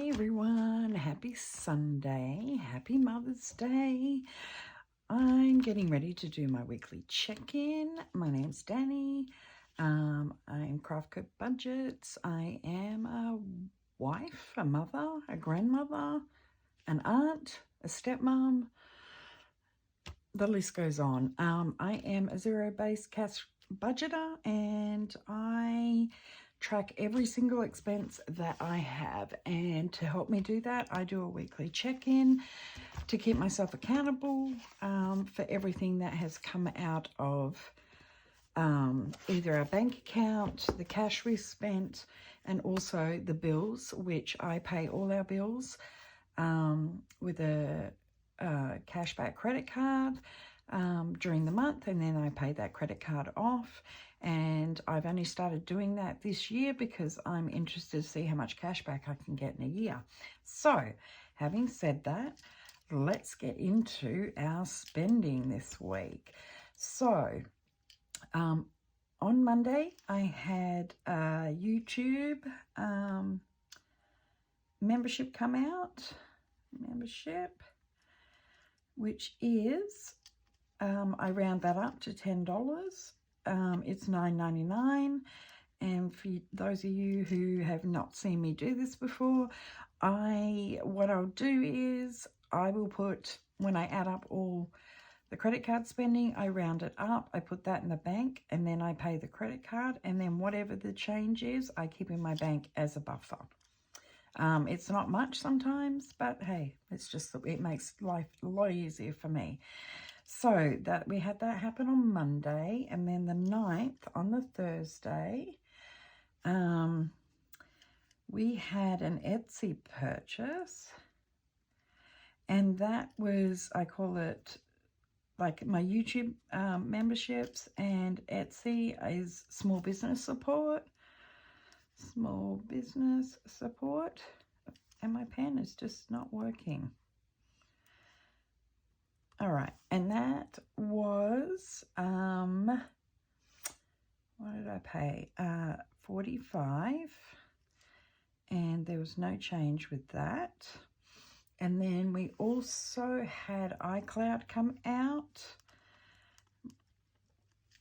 Hey everyone, happy Sunday, happy Mother's Day. I'm getting ready to do my weekly check-in. My name's Danny. I'm CraftCoBudgets. I am a wife, a mother, a grandmother, an aunt, a stepmom. The list goes on. I am a zero-based cash budgeter and I track every single expense that I have, and to help me do that I do a weekly check-in to keep myself accountable for everything that has come out of either our bank account, the cash we spent, and also the bills, which I pay all our bills with a cashback credit card during the month, and then I pay that credit card off. And I've only started doing that this year because I'm interested to see how much cash back I can get in a year. So, having said that, let's get into our spending this week. So, on Monday, I had a YouTube membership come out. Which is, I round that up to $10. It's $9.99, and for those of you who have not seen me do this before, what I'll do is I will put, when I add up all the credit card spending, I round it up, I put that in the bank, and then I pay the credit card, and then whatever the change is, I keep in my bank as a buffer. It's not much sometimes, but hey, it's just that it makes life a lot easier for me. So that we had that happen on Monday, and then the 9th, on the Thursday, we had an Etsy purchase, and that was, I call it like my YouTube memberships, and Etsy is small business support. And my pen is just not working. All right, and that was what did I pay? $45, and there was no change with that. And then we also had iCloud come out.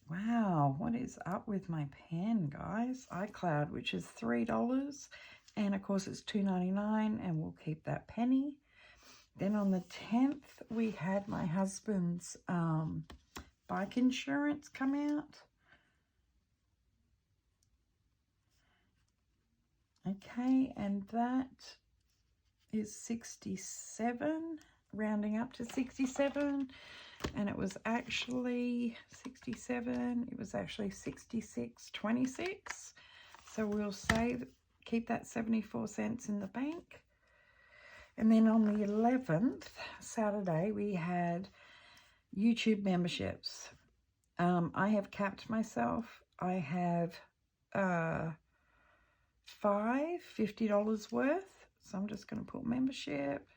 Wow, what is up with my pen, guys? iCloud, which is $3, and of course it's $2.99, and we'll keep that penny. Then on the 10th, we had my husband's bike insurance come out. Okay, and that is $67, rounding up to $67. And it was actually $67. It was actually $66.26. So we'll keep that 74 cents in the bank. And then on the 11th, Saturday, we had YouTube memberships. I have capped myself. I have 5 $50 worth. So I'm just going to put membership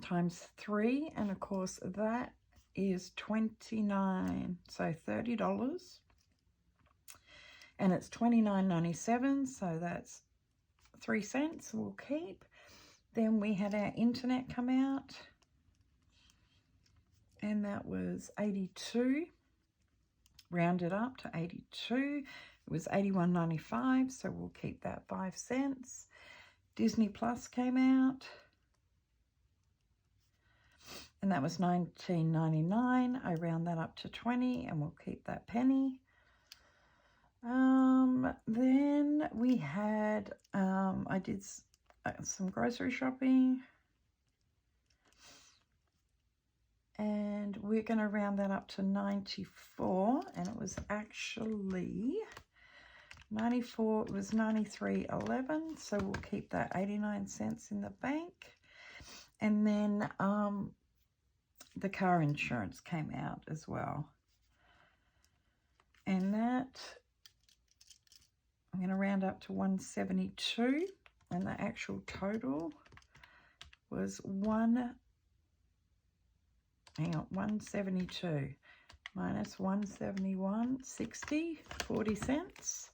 times 3, and of course that is $29, so $30, and it's $29.97, so that's 3 cents we'll keep. Then we had our internet come out, and that was $82, rounded up to $82. It was $81.95, so we'll keep that 5 cents. Disney Plus came out, and that was $19.99. I round that up to 20, and we'll keep that penny. Then we had, I did some grocery shopping, and we're going to round that up to 94, and it was actually 94, it was 93.11, so we'll keep that 89 cents in the bank. And then the car insurance came out as well, and that I'm going to round up to 172, and the actual total was 172 minus 171.60, 40 cents.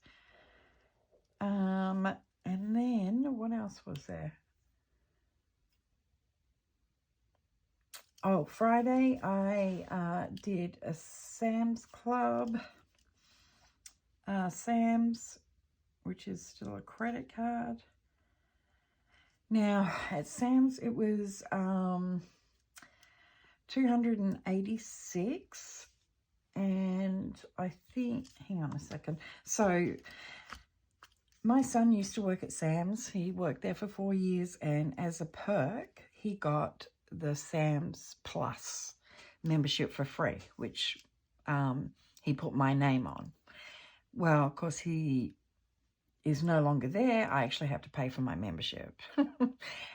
And then, what else was there? Oh, Friday I did a Sam's Club. Sam's, which is still a credit card. Now, at Sam's, it was $286. And I think, hang on a second. So, my son used to work at Sam's. He worked there for 4 years, and as a perk, he got the Sam's Plus membership for free, which he put my name on. Well, of course, he is no longer there. I actually have to pay for my membership.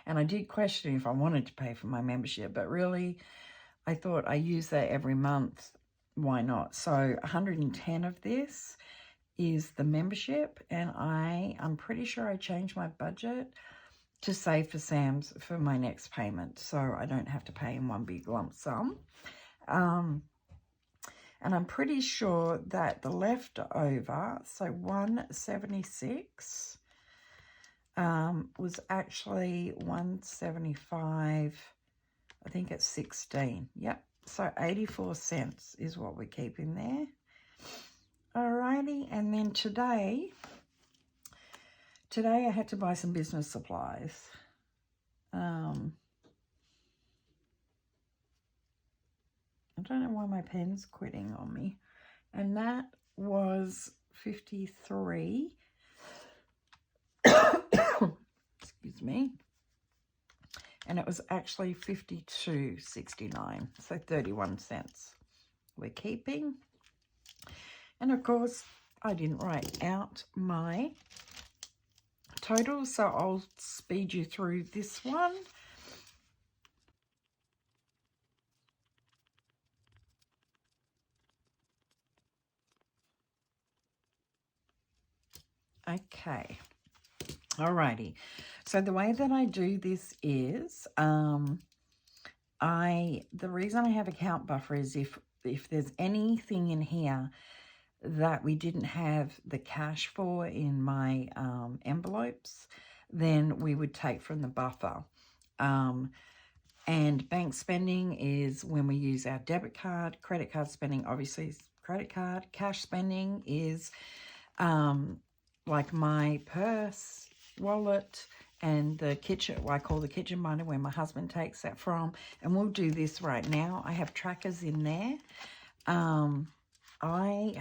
And I did question if I wanted to pay for my membership, but really, I thought I use that every month. Why not? So 110 of this is the membership, and I'm pretty sure I changed my budget to save for Sam's for my next payment, so I don't have to pay in one big lump sum. And I'm pretty sure that the leftover, so 176, was actually 175. I think it's 16. Yep. So 84 cents is what we're keeping there. Alrighty, and then today I had to buy some business supplies. I don't know why my pen's quitting on me. And that was 53. Excuse me. And it was actually 52.69, so 31 cents we're keeping. And of course, I didn't write out my total, so I'll speed you through this one. Okay. Alrighty. So the way that I do this is, the reason I have a count buffer is if there's anything in here that we didn't have the cash for in my envelopes, then we would take from the buffer. And bank spending is when we use our debit card. Credit card spending, obviously, is credit card. Cash spending is like my purse, wallet, and the kitchen, what I call the kitchen binder, where my husband takes that from. And we'll do this right now. I have trackers in there. I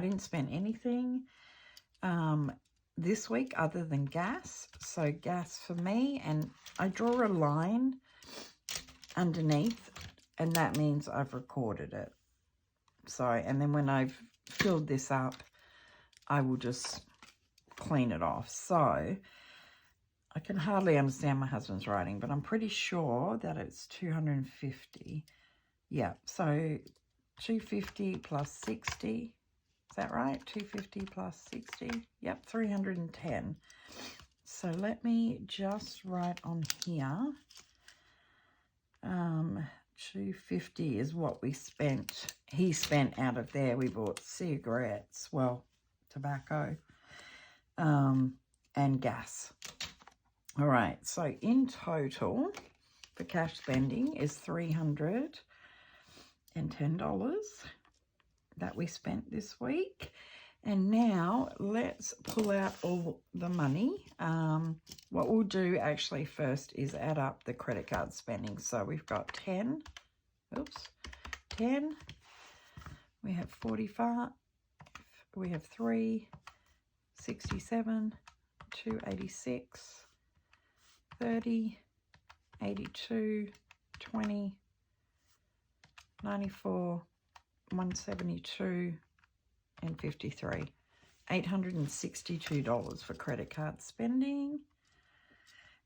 didn't spend anything this week other than gas. So gas for me, and I draw a line underneath, and that means I've recorded it. So, and then when I've filled this up, I will just clean it off. So I can hardly understand my husband's writing, but I'm pretty sure that it's 250. Yeah, so 250 plus 60. Is that right? 250 plus 60. Yep, 310. So let me just write on here. 250 is what we spent. He spent out of there. We bought cigarettes, well, tobacco, and gas. All right, so in total for cash spending is $310 that we spent this week. And now let's pull out all the money. What we'll do actually first is add up the credit card spending. So we've got 10, 10, we have 45, we have 3, 67, 286, 30, 82, 20, 94, 172, and 53. $862 for credit card spending.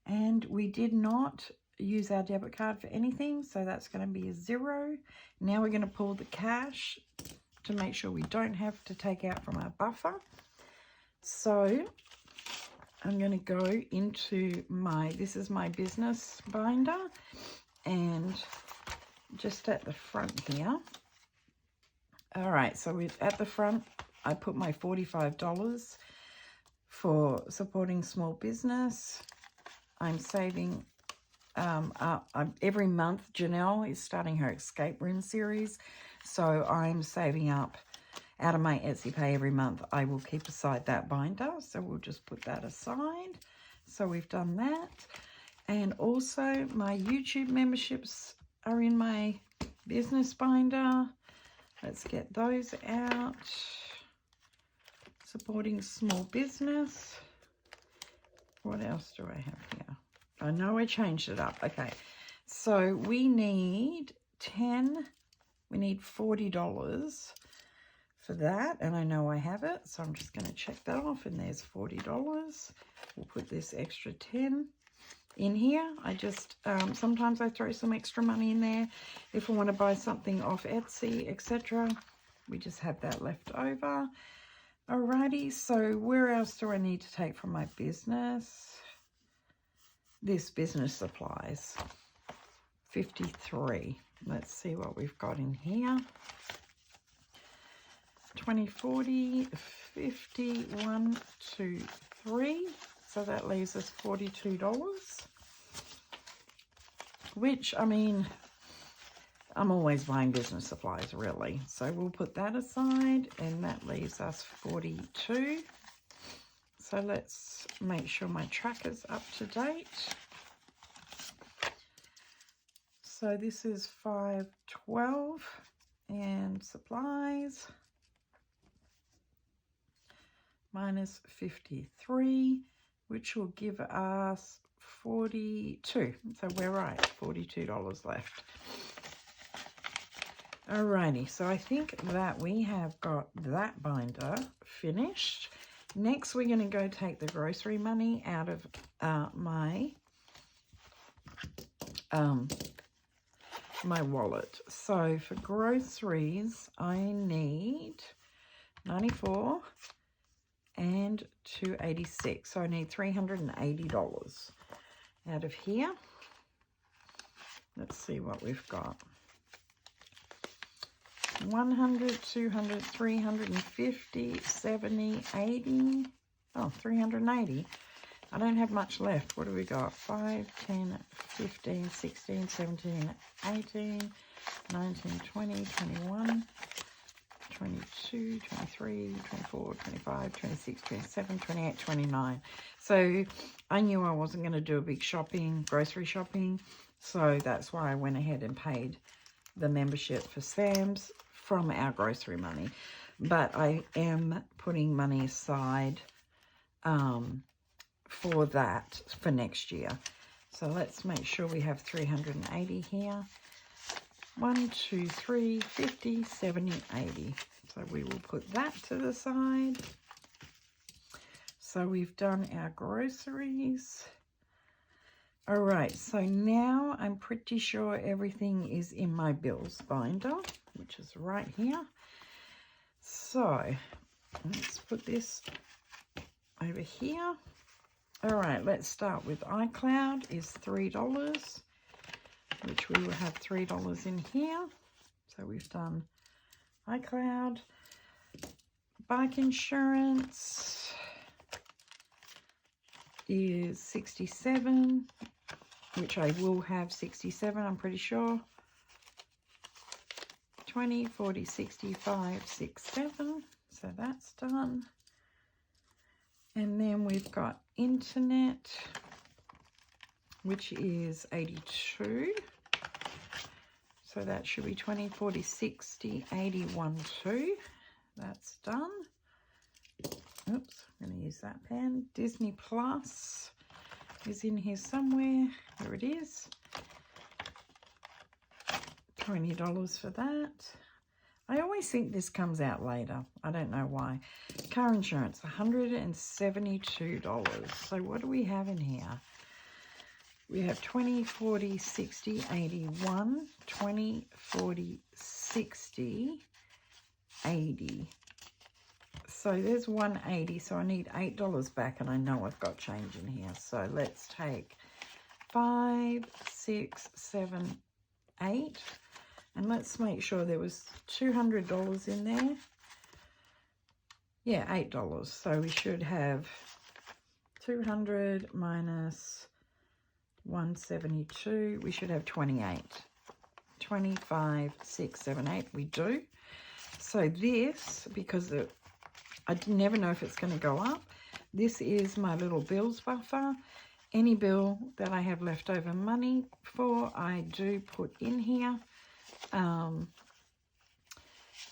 And we did not use our debit card for anything, so that's going to be a 0. Now we're going to pull the cash to make sure we don't have to take out from our buffer. So I'm going to go into this is my business binder, and just at the front here. All right, so at the front, I put my $45 for supporting small business. I'm saving every month. Janelle is starting her escape room series, so I'm saving up out of my Etsy pay every month. I will keep aside that binder, so we'll just put that aside. So we've done that. And also my YouTube memberships are in my business binder. Let's get those out. Supporting small business. What else do I have here? I know I changed it up. Okay, so we need $40 for that, and I know I have it, so I'm just going to check that off, and there's $40. We'll put this extra 10 in here. I just sometimes I throw some extra money in there if I want to buy something off Etsy, etc. We just have that left over. Alrighty, so where else do I need to take from my business? This business supplies, 53. Let's see what we've got in here. 20, 40, 50, 1, 2, 3. So that leaves us $42. Which, I mean, I'm always buying business supplies, really. So we'll put that aside, and that leaves us 42. So let's make sure my tracker's up to date. So this is 512 and supplies minus 53, which will give us 42. So we're right, $42 left. Alrighty, so I think that we have got that binder finished. Next, we're going to go take the grocery money out of my wallet. So for groceries, I need 94 and 286. So I need $380 out of here. Let's see what we've got. 100, 200, 350, 70, 80. Oh, 380. I don't have much left. What do we got? 5, 10, 15, 16, 17, 18, 19, 20, 21, 22, 23, 24, 25, 26, 27, 28, 29. So I knew I wasn't going to do a big grocery shopping. So that's why I went ahead and paid the membership for Sam's from our grocery money. But I am putting money aside for that for next year. So let's make sure we have 380 here. 1, 2, 3, 50, 70, 80. So we will put that to the side. So we've done our groceries. All right, so now I'm pretty sure everything is in my bills binder, which is right here. So let's put this over here. All right, let's start with iCloud is $3, which we will have $3 in here. So we've done iCloud. Bike insurance is 67, which I will have 67, I'm pretty sure. 20, 40, 65, 67. So that's done. And then we've got internet, which is 82. So that should be 20, 40, 60, 81, 2. That's done. Oops, I'm going to use that pen. Disney Plus is in here somewhere. There it is. $20 for that. I always think this comes out later. I don't know why. Car insurance, $172. So what do we have in here? We have 20, 40, 60, 81, 20, 40, 60, 80. So there's 180. So I need $8 back, and I know I've got change in here. So let's take 5, 6, 7, 8. And let's make sure there was $200 in there. Yeah, $8. So we should have 200 minus 172, we should have 28. 25, 6, 7, 8, we do. So this, because I never know if it's going to go up, this is my little bills buffer. Any bill that I have leftover money for, I do put in here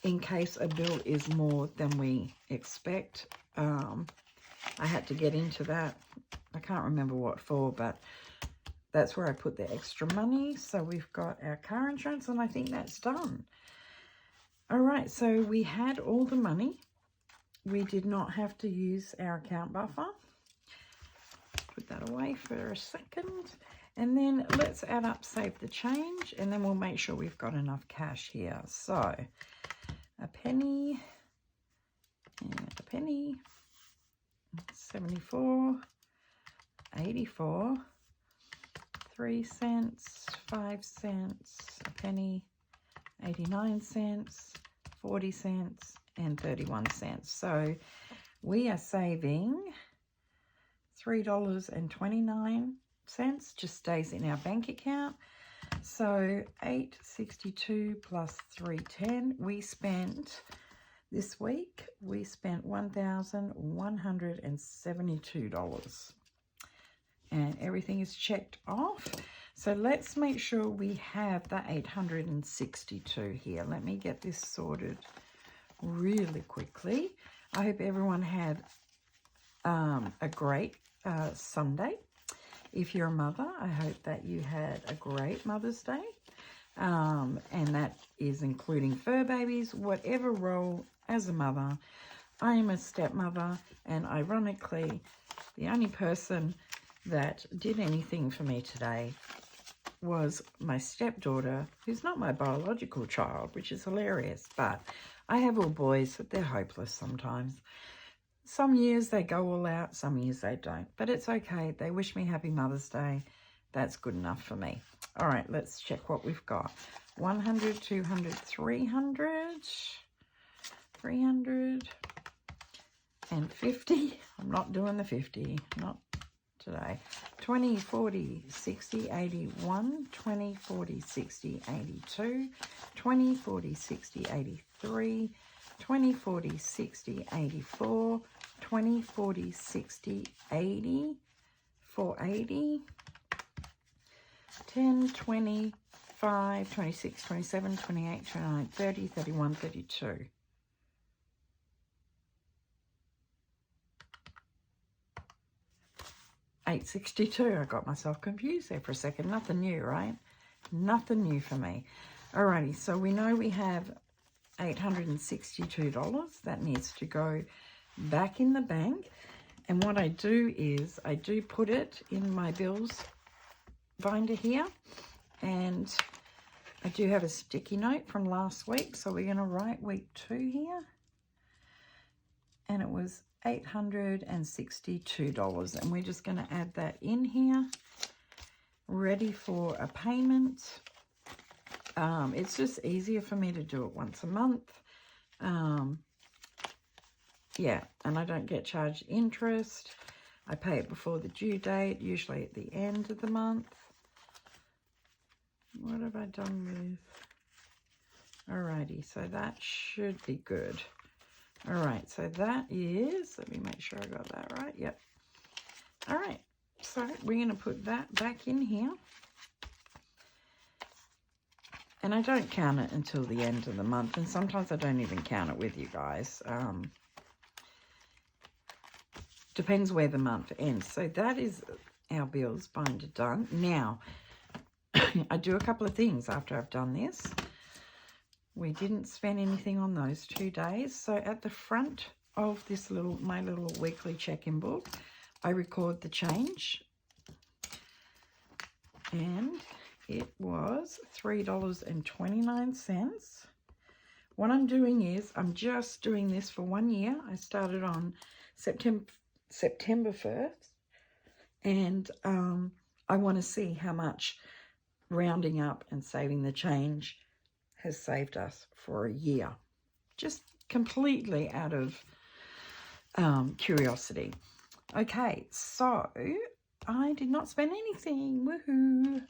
in case a bill is more than we expect. I had to get into that. I can't remember what for, but that's where I put the extra money. So we've got our car insurance, and I think that's done. All right, so we had all the money. We did not have to use our account buffer. Put that away for a second. And then let's add up, save the change, and then we'll make sure we've got enough cash here. So a penny and a penny, 74, 84, 3 cents, 5 cents, a penny, 89 cents, 40 cents, and 31 cents. So we are saving $3.29, just stays in our bank account. So 862 plus 310, we spent this week, we spent $1,172. And everything is checked off. So let's make sure we have the 862 here. Let me get this sorted really quickly. I hope everyone had a great Sunday. If you're a mother, I hope that you had a great Mother's Day. And that is including fur babies, whatever role as a mother. I am a stepmother, and ironically, the only person that did anything for me today was my stepdaughter, who's not my biological child, which is hilarious. But I have all boys, they're hopeless sometimes. Some years they go all out, some years they don't. But it's okay. They wish me happy Mother's Day. That's good enough for me. All right, let's check what we've got. 100, 200, 300, 350. I'm not doing the 50, not today. 20, 40, 60, 81, 20, 40, 60, 82, 20, 40, 60, 83, 20, 40, 60, 84, 20, 40, 60, 80, 480, 10, 25, 26, 27, 28, 29, 30, 31, 32. $862. I got myself confused there for a second. Nothing new, right? Nothing new for me. Alrighty, so we know we have $862. That needs to go back in the bank. And what I do is I do put it in my bills binder here. And I do have a sticky note from last week. So we're going to write week 2 here. And it was $862, and we're just going to add that in here, ready for a payment. It's just easier for me to do it once a month. Yeah, and I don't get charged interest. I pay it before the due date, usually at the end of the month. What have I done with? Alrighty, so that should be good. All right, so that is, let me make sure I got that right. Yep. All right, so we're going to put that back in here. And I don't count it until the end of the month, and sometimes I don't even count it with you guys. Depends where the month ends. So that is our bills binder done. Now, I do a couple of things after I've done this. We didn't spend anything on those 2 days. So at the front of this my little weekly check-in book, I record the change. And it was $3.29. What I'm doing is I'm just doing this for 1 year. I started on September 1st. And I want to see how much rounding up and saving the change has saved us for a year, just completely out of curiosity. Okay, so I did not spend anything. Woohoo!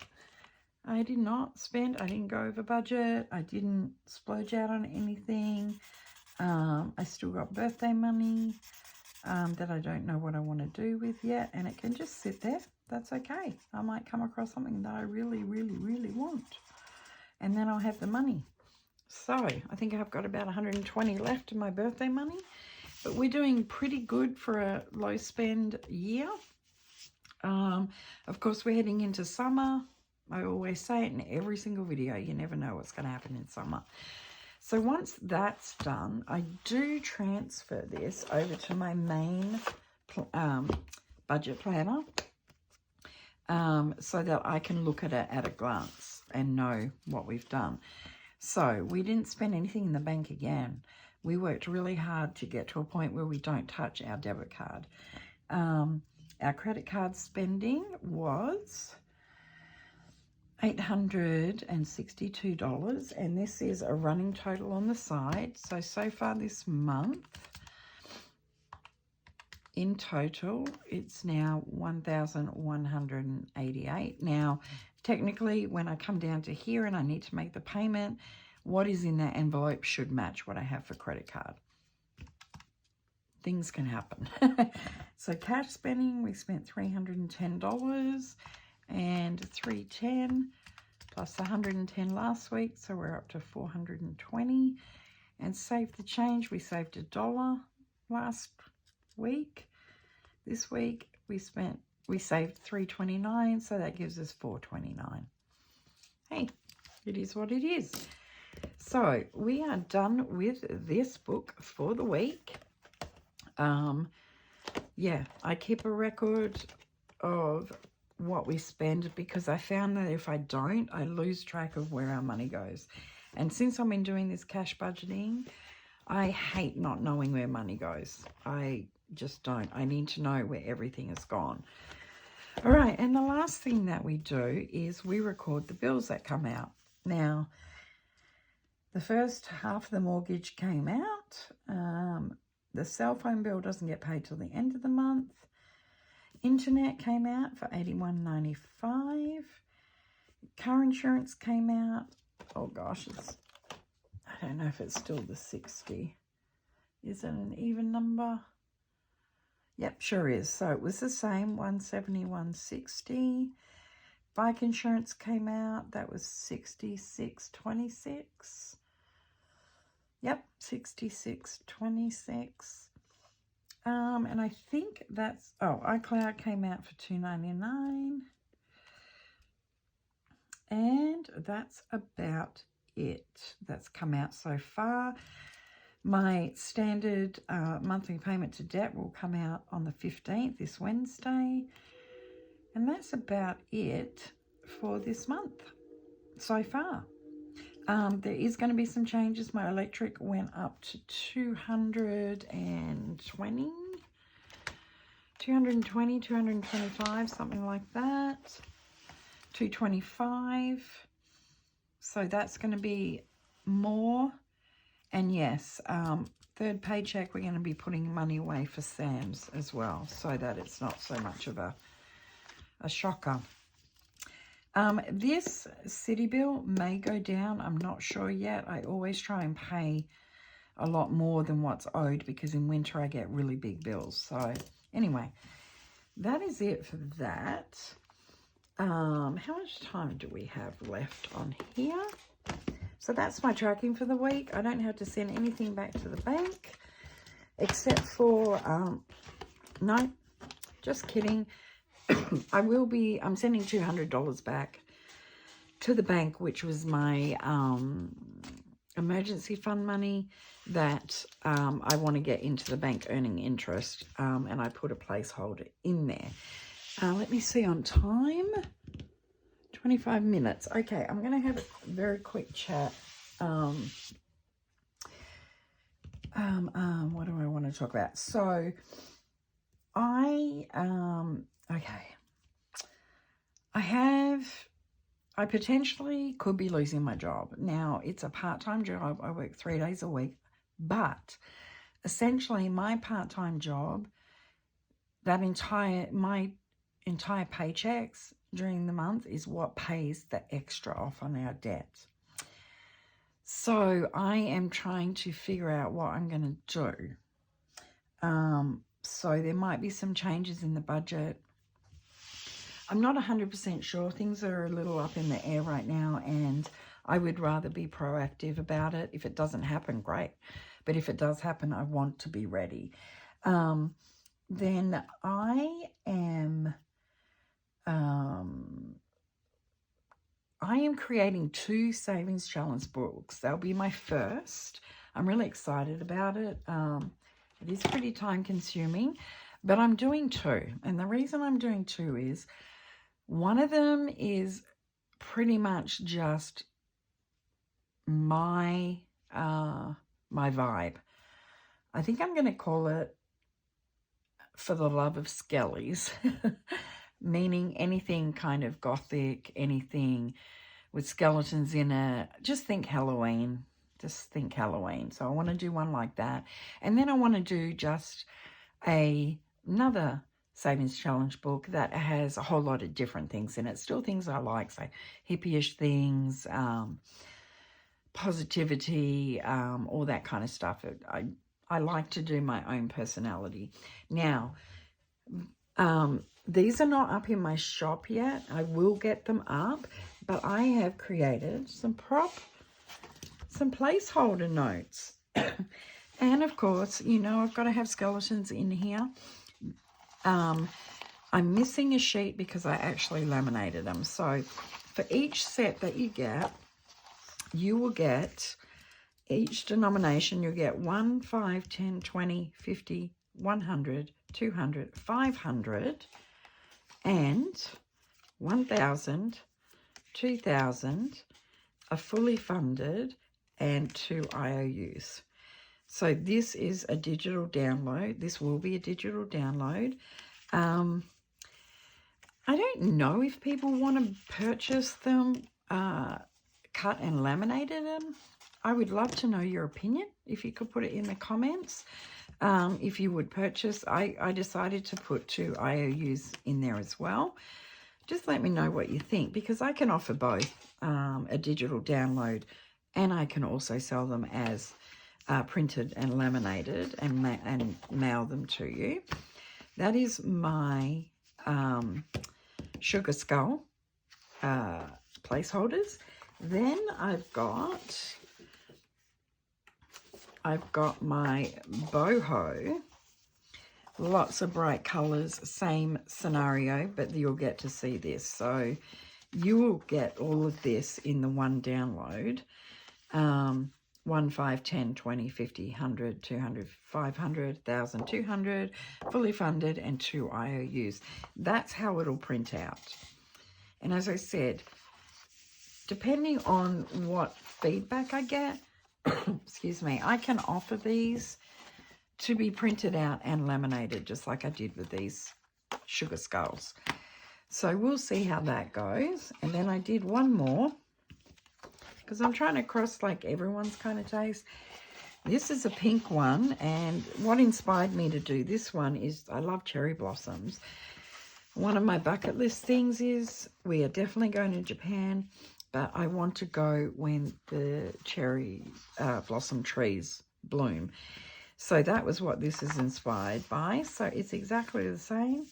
I didn't go over budget. I didn't splurge out on anything. I still got birthday money that I don't know what I want to do with yet, and it can just sit there. That's okay. I might come across something that I really, really, really want, and then I'll have the money. So I think I've got about 120 left in my birthday money, but we're doing pretty good for a low spend year. Of course, we're heading into summer. I always say it in every single video. You never know what's going to happen in summer. So once that's done, I do transfer this over to my main budget planner so that I can look at it at a glance and know what we've done. So we didn't spend anything in the bank again. We worked really hard to get to a point where we don't touch our debit card. Our credit card spending was $862, and this is a running total on the side. So far this month, in total, it's now $1,188. Now, technically, when I come down to here and I need to make the payment, what is in that envelope should match what I have for credit card. Things can happen. So cash spending, we spent $310 and $310 plus $110 last week, so we're up to $420. And save the change, we saved $1 last week. This week we saved $329, so that gives us $429. Hey, it is what it is. So we are done with this book for the week. Yeah, I keep a record of what we spend because I found that if I don't, I lose track of where our money goes. And since I've been doing this cash budgeting, I hate not knowing where money goes. I just don't. I need to know where everything is gone. All right, and the last thing that we do is we record the bills that come out. Now, the first half of the mortgage came out. The cell phone bill doesn't get paid till the end of the month. Internet came out for $81.95. Car insurance came out. Oh gosh, I don't know if it's still the 60. Is it an even number? Yep, sure is. So it was the same, $170, $160. Bike insurance came out. That was $66.26. Yep, $66.26. And I think that's, iCloud came out for $2.99. And that's about it that's come out so far. My standard monthly payment to debt will come out on the 15th, this Wednesday. And that's about it for this month so far. There is going to be some changes. My electric went up to $220, $225, something like that. $225. So that's going to be more. And yes, third paycheck, we're going to be putting money away for Sam's as well, so that it's not so much of a shocker. This city bill may go down. I'm not sure yet. I always try and pay a lot more than what's owed because in winter I get really big bills. So anyway, that is it for that. How much time do we have left on here? So that's my tracking for the week. I don't have to send anything back to the bank except for, no, just kidding. I'm sending $200 back to the bank, which was my emergency fund money that I want to get into the bank earning interest, and I put a placeholder in there. Let me see on time. 25 minutes. Okay, I'm going to have a very quick chat. What do I want to talk about? So, I potentially could be losing my job. Now, it's a part-time job. I work 3 days a week, but essentially my part-time job my entire paychecks during the month is what pays the extra off on our debt. So I am trying to figure out what I'm going to do. So there might be some changes in the budget. I'm not 100% sure. Things are a little up in the air right now, and I would rather be proactive about it. If it doesn't happen, great. But if it does happen, I want to be ready. Then I am creating 2 savings challenge books. They'll be my first. I'm really excited about it. It is pretty time consuming, but I'm doing 2. And the reason I'm doing 2 is one of them is pretty much just my vibe. I think I'm going to call it For the Love of Skellies, meaning anything kind of gothic, anything with skeletons in it. Just think Halloween. So I want to do one like that. And then I want to do just another savings challenge book that has a whole lot of different things in it. Still things I like, so hippie-ish things, positivity, all that kind of stuff. I like to do my own personality. Now, these are not up in my shop yet. I will get them up, but I have created some placeholder notes. And of course, you know, I've got to have skeletons in here. I'm missing a sheet because I actually laminated them. So for each set that you get, you will get, each denomination, you'll get 1, 5, 10, 20, 50, 100, 200, 500, and 1,000, 2,000, a fully funded, and 2 IOUs. So this is a digital download. This will be a digital download. I don't know if people want to purchase them, cut and laminated them. I would love to know your opinion. If you could put it in the comments. If you would purchase, I decided to put 2 IOUs in there as well. Just let me know what you think, because I can offer both a digital download, and I can also sell them as printed and laminated and mail them to you. That is my sugar skull placeholders. Then I've got my boho. Lots of bright colors, same scenario, but you'll get to see this. So you will get all of this in the one download. 1, 5, 10, 20, 50, 100, 200, 500, 1,000, 200, fully funded, and 2 IOUs. That's how it'll print out. And as I said, depending on what feedback I get, excuse me, I can offer these to be printed out and laminated, just like I did with these sugar skulls. So we'll see how that goes. And then I did one more, because I'm trying to cross like everyone's kind of taste. This is a pink one, and what inspired me to do this one is I love cherry blossoms. One of my bucket list things is we are definitely going to Japan, but I want to go when the cherry blossom trees bloom. So that was what this is inspired by. So it's exactly the same.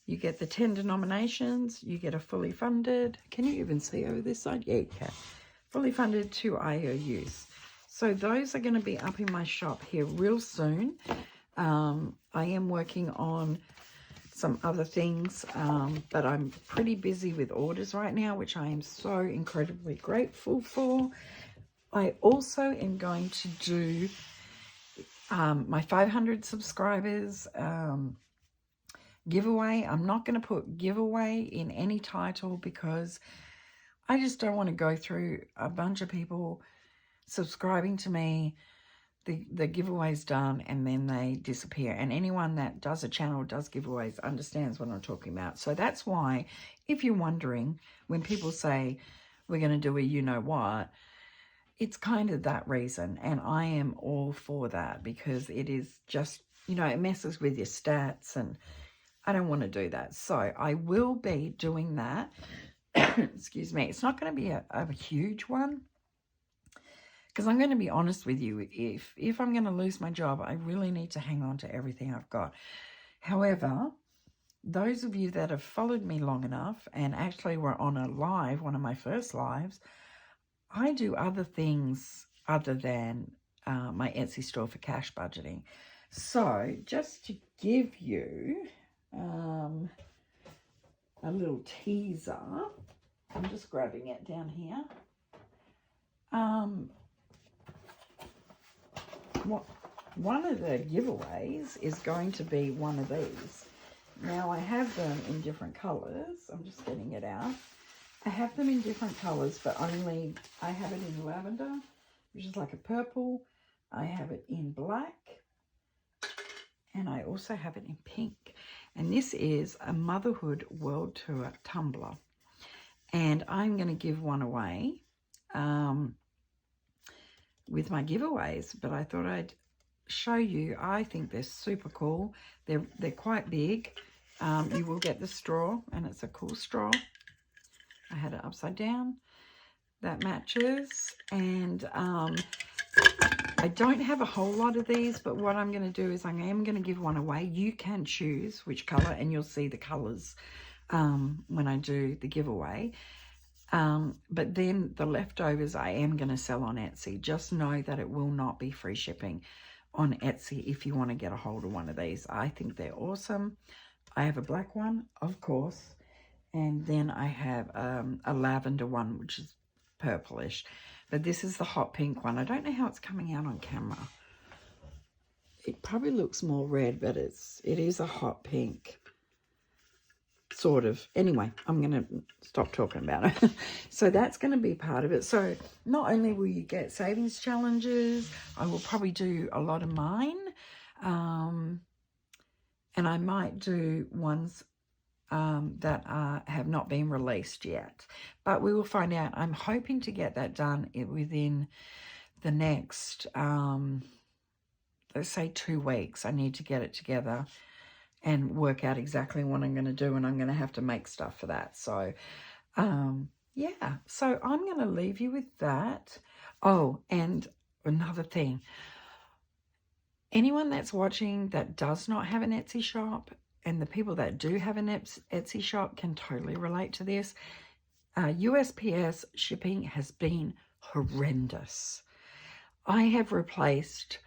You get the 10 denominations, you get a fully funded. Can you even see over this side? Yeah, you can. Fully funded 2 IOUs. So those are going to be up in my shop here real soon. I am working on some other things, but I'm pretty busy with orders right now, which I am so incredibly grateful for. I also am going to do my 500 subscribers giveaway. I'm not going to put giveaway in any title because I just don't want to go through a bunch of people subscribing to me. The giveaway's done and then they disappear. And anyone that does a channel, does giveaways, understands what I'm talking about. So that's why, if you're wondering, when people say we're going to do a you-know-what, it's kind of that reason. And I am all for that because it is just you know, it messes with your stats, and I don't want to do that. So I will be doing that. Excuse me. It's not going to be a huge one, because I'm going to be honest with you. If I'm going to lose my job, I really need to hang on to everything I've got. However, those of you that have followed me long enough and actually were on a live, one of my first lives, I do other things other than my Etsy store for cash budgeting. So just to give you a little teaser, I'm just grabbing it down here. One of the giveaways is going to be one of these. Now I have them in different colors. I'm just getting it out. I have them in different colors, but only I have it in lavender, which is like a purple. I have it in black, and I also have it in pink. And this is a Motherhood World Tour tumbler. And I'm going to give one away with my giveaways, but I thought I'd show you. I think they're super cool. They're quite big. You will get the straw, and it's a cool straw. I had it upside down. That matches. And I don't have a whole lot of these, but what I'm going to do is I am going to give one away. You can choose which color, and you'll see the colors when I do the giveaway. But then the leftovers I am going to sell on Etsy. Just know that it will not be free shipping on Etsy if you want to get a hold of one of these. I think they're awesome. I have a black one, of course, and then I have a lavender one, which is purplish. But this is the hot pink one. I don't know how it's coming out on camera. It probably looks more red, but it is a hot pink. Sort of. Anyway, I'm going to stop talking about it. So that's going to be part of it. So not only will you get savings challenges, I will probably do a lot of mine. And I might do ones that have not been released yet. But we will find out. I'm hoping to get that done within the next, let's say 2 weeks. I need to get it together and work out exactly what I'm going to do, and I'm going to have to make stuff for that. So, yeah. So I'm going to leave you with that. Oh, and another thing. Anyone that's watching that does not have an Etsy shop, and the people that do have an Etsy shop can totally relate to this. USPS shipping has been horrendous. I have replaced...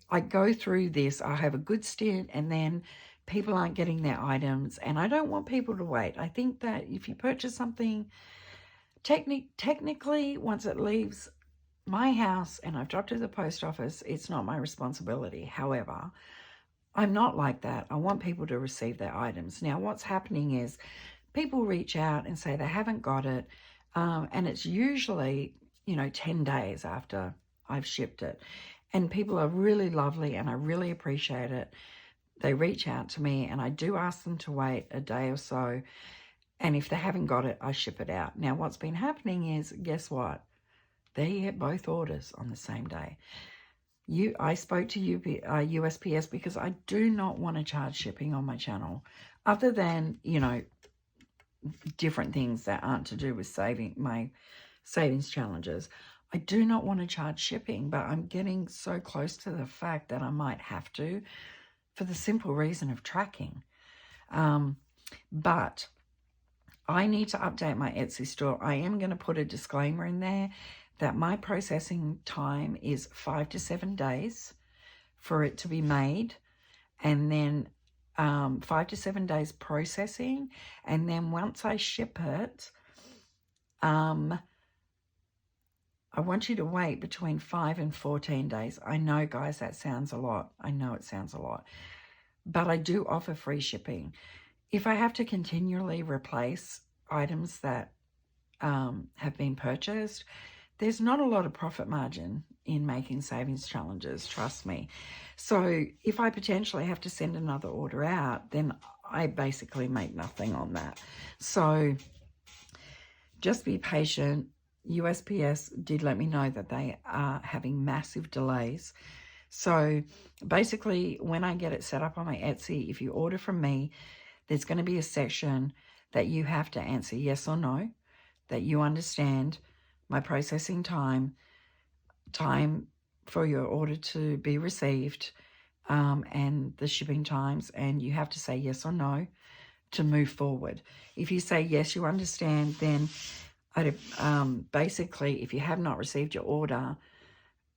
I go through this, I have a good stint, and then people aren't getting their items, and I don't want people to wait. I think that if you purchase something, technically, once it leaves my house and I've dropped it to the post office, it's not my responsibility. However, I'm not like that. I want people to receive their items. Now, what's happening is people reach out and say they haven't got it, and it's usually, 10 days after I've shipped it. And people are really lovely, and I really appreciate it. They reach out to me, and I do ask them to wait a day or so. And if they haven't got it, I ship it out. Now, what's been happening is, guess what? They get both orders on the same day. I spoke to USPS because I do not want to charge shipping on my channel, other than, different things that aren't to do with my savings challenges. I do not want to charge shipping, but I'm getting so close to the fact that I might have to, for the simple reason of tracking. But I need to update my Etsy store. I am going to put a disclaimer in there that my processing time is 5 to 7 days for it to be made, and then 5 to 7 days processing, and then once I ship it, I want you to wait between 5 and 14 days. I know, guys, that sounds a lot. I know it sounds a lot. But I do offer free shipping. If I have to continually replace items that have been purchased, there's not a lot of profit margin in making savings challenges, trust me. So if I potentially have to send another order out, then I basically make nothing on that. So just be patient. USPS did let me know that they are having massive delays. So basically, when I get it set up on my Etsy, if you order from me, there's going to be a section that you have to answer yes or no, that you understand my processing time for your order to be received, and the shipping times, and you have to say yes or no to move forward. If you say yes, you understand, then basically, if you have not received your order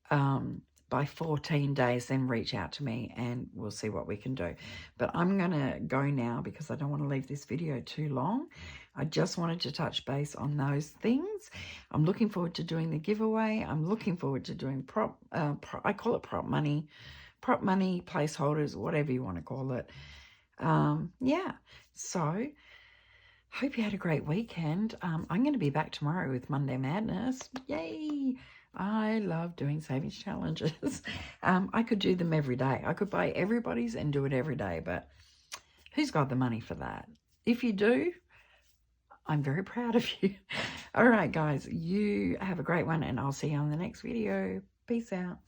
by 14 days, then reach out to me and we'll see what we can do. But I'm going to go now because I don't want to leave this video too long. I just wanted to touch base on those things. I'm looking forward to doing the giveaway. I'm looking forward to doing I call it prop money, placeholders, whatever you want to call it. Yeah, so hope you had a great weekend. I'm going to be back tomorrow with Monday Madness. Yay! I love doing savings challenges. I could do them every day. I could buy everybody's and do it every day, but who's got the money for that? If you do, I'm very proud of you. All right, guys, you have a great one, and I'll see you on the next video. Peace out.